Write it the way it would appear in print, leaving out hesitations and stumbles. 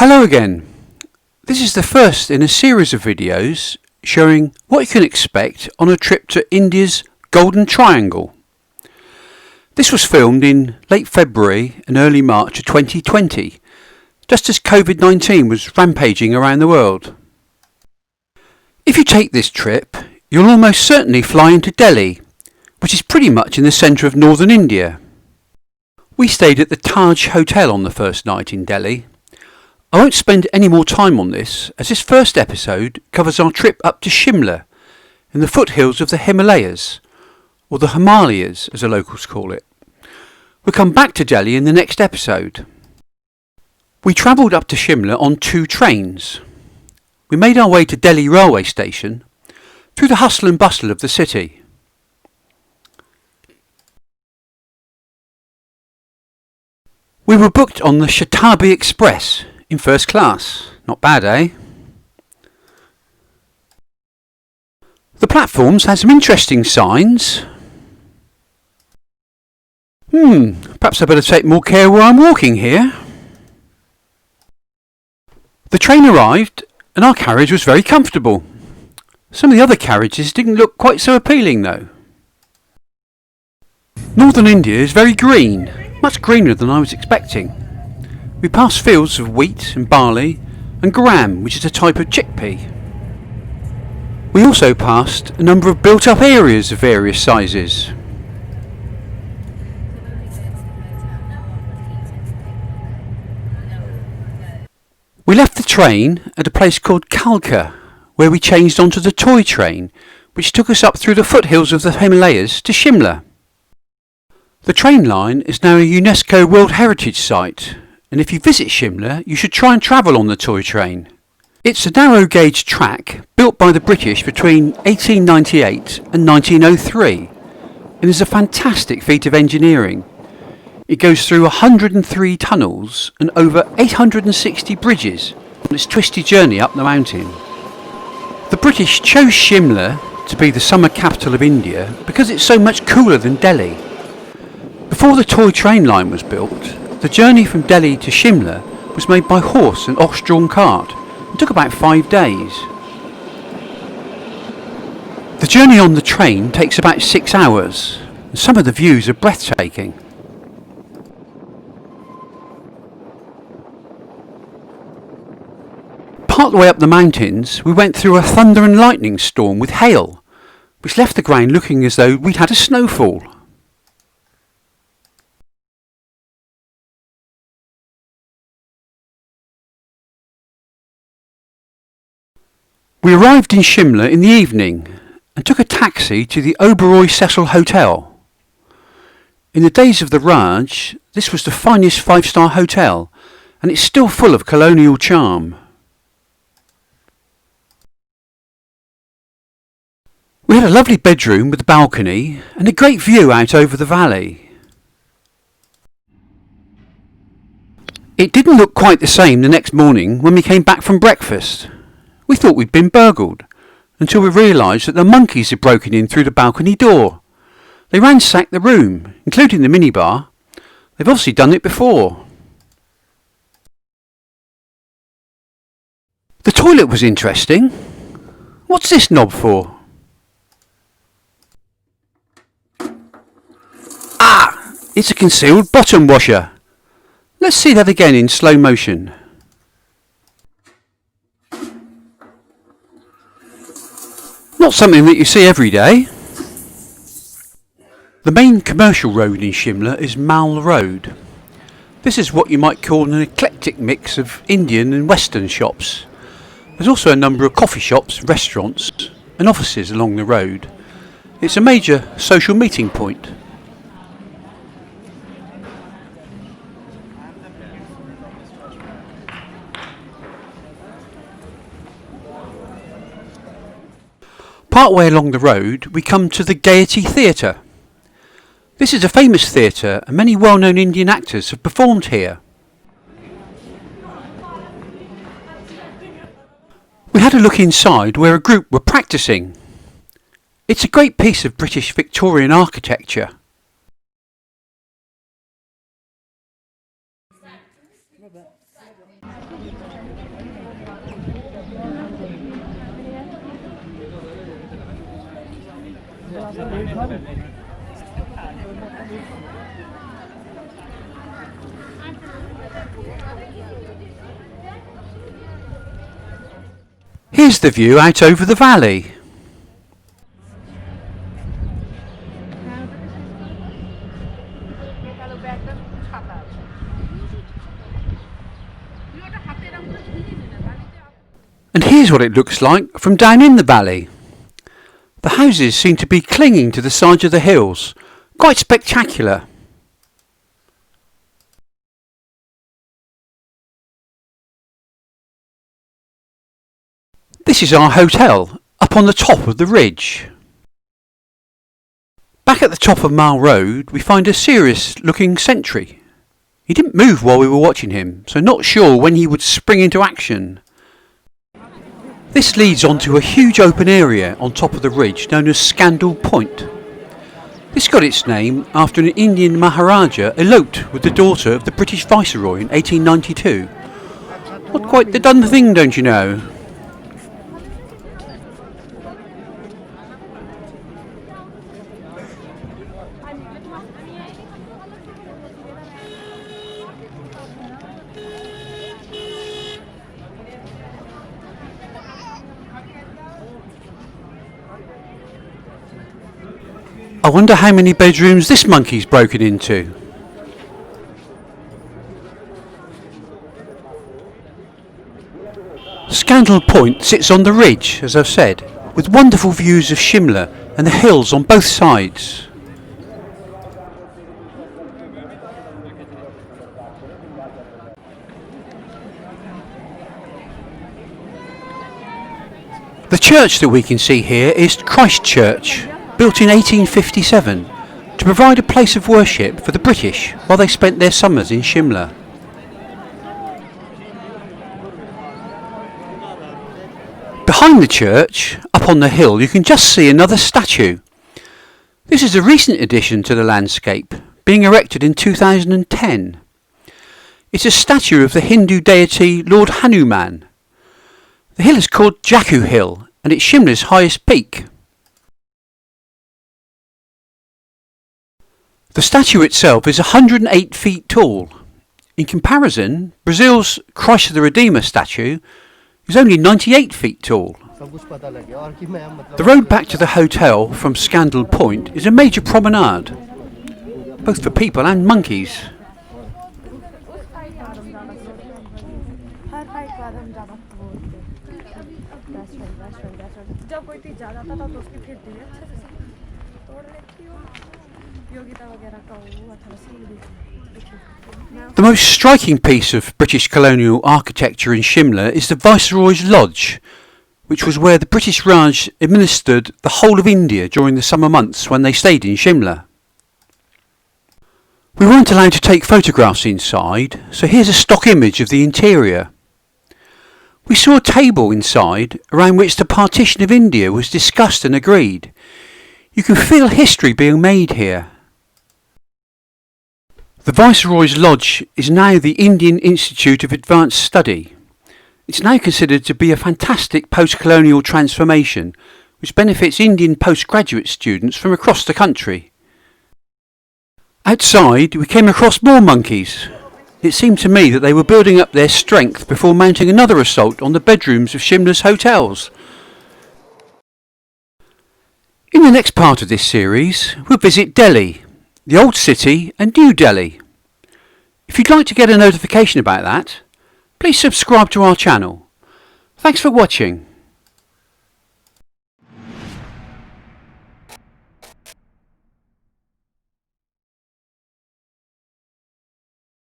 Hello again. This is the first in a series of videos showing what you can expect on a trip to India's Golden Triangle. This was filmed in late February and early March of 2020, just as COVID-19 was rampaging around the world. If you take this trip, you'll almost certainly fly into Delhi, which is pretty much in the centre of northern India. We stayed at the Taj Hotel on the first night in Delhi. I won't spend any more time on this, as this first episode covers our trip up to Shimla, in the foothills of the Himalayas, or the Himalayas as the locals call it. We'll come back to Delhi in the next episode. We travelled up to Shimla on 2 trains. We made our way to Delhi railway station, through the hustle and bustle of the city. We were booked on the Shatabdi Express, in first class. Not bad, eh? The platforms had some interesting signs. Perhaps I better take more care where I'm walking here. The train arrived and our carriage was very comfortable. Some of the other carriages didn't look quite so appealing though. Northern India is very green, much greener than I was expecting. We passed fields of wheat and barley and gram, which is a type of chickpea. We also passed a number of built-up areas of various sizes. We left the train at a place called Kalka, where we changed onto the toy train, which took us up through the foothills of the Himalayas to Shimla. The train line is now a UNESCO World Heritage Site, and if you visit Shimla, you should try and travel on the toy train. It's a narrow gauge track built by the British between 1898 and 1903, and is a fantastic feat of engineering. It goes through 103 tunnels and over 860 bridges on its twisty journey up the mountain. The British chose Shimla to be the summer capital of India because it's so much cooler than Delhi. Before the toy train line was built, the journey from Delhi to Shimla was made by horse and ox-drawn cart and took about 5 days. The journey on the train takes about 6 hours, and some of the views are breathtaking. Part the way up the mountains, we went through a thunder and lightning storm with hail, which left the ground looking as though we'd had a snowfall. We arrived in Shimla in the evening and took a taxi to the Oberoi Cecil Hotel. In the days of the Raj, this was the finest 5-star hotel, and it's still full of colonial charm. We had a lovely bedroom with a balcony and a great view out over the valley. It didn't look quite the same the next morning when we came back from breakfast. We thought we'd been burgled, until we realised that the monkeys had broken in through the balcony door. They ransacked the room, including the minibar. They've obviously done it before. The toilet was interesting. What's this knob for? Ah! It's a concealed bottom washer. Let's see that again in slow motion. Not something that you see every day. The main commercial road in Shimla is Mall Road. This is what you might call an eclectic mix of Indian and Western shops. There's also a number of coffee shops, restaurants and offices along the road. It's a major social meeting point. Partway along the road, we come to the Gaiety Theatre. This is a famous theatre and many well-known Indian actors have performed here. We had a look inside where a group were practising. It's a great piece of British Victorian architecture. Here's the view out over the valley. And here's what it looks like from down in the valley. The houses seem to be clinging to the sides of the hills. Quite spectacular. This is our hotel, up on the top of the ridge. Back at the top of Mile Road, we find a serious looking sentry. He didn't move while we were watching him, so not sure when he would spring into action. This leads onto a huge open area on top of the ridge known as Scandal Point. This got its name after an Indian Maharaja eloped with the daughter of the British Viceroy in 1892. Not quite the done thing, don't you know? I wonder how many bedrooms this monkey's broken into. Scandal Point sits on the ridge, as I've said, with wonderful views of Shimla and the hills on both sides. The church that we can see here is Christ Church, built in 1857 to provide a place of worship for the British while they spent their summers in Shimla. Behind the church, up on the hill, you can just see another statue. This is a recent addition to the landscape, being erected in 2010. It's a statue of the Hindu deity Lord Hanuman. The hill is called Jaku Hill and it's Shimla's highest peak. The statue itself is 108 feet tall. In comparison, Brazil's Christ the Redeemer statue is only 98 feet tall. The road back to the hotel from Scandal Point is a major promenade, both for people and monkeys. The most striking piece of British colonial architecture in Shimla is the Viceroy's Lodge, which was where the British Raj administered the whole of India during the summer months when they stayed in Shimla. We weren't allowed to take photographs inside, so here's a stock image of the interior. We saw a table inside around which the partition of India was discussed and agreed. You can feel history being made here. The Viceroy's Lodge is now the Indian Institute of Advanced Study. It's now considered to be a fantastic post-colonial transformation which benefits Indian postgraduate students from across the country. Outside we came across more monkeys. It seemed to me that they were building up their strength before mounting another assault on the bedrooms of Shimla's hotels. In the next part of this series we'll visit Delhi, the Old City and New Delhi. If you'd like to get a notification about that, please subscribe to our channel. Thanks for watching.